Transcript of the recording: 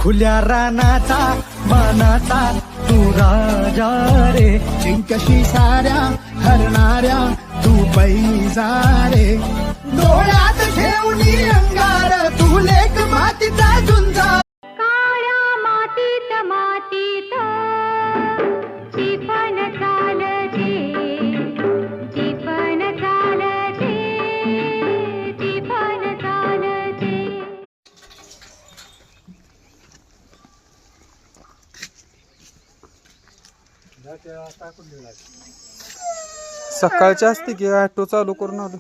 खुल्या रानाचा मानाचा तू राजा रे, जिंकशी साऱ्या हरणाऱ्या तू पैजा रे, डोळ्यात घेऊनी अंगार तू लेक मातीचा झुंजार. काळ्या मातीत मातीत चिपण चालते, चिपण चालते, चिपण चालते. सकाळची असते की ऑटो चालू करून आलो.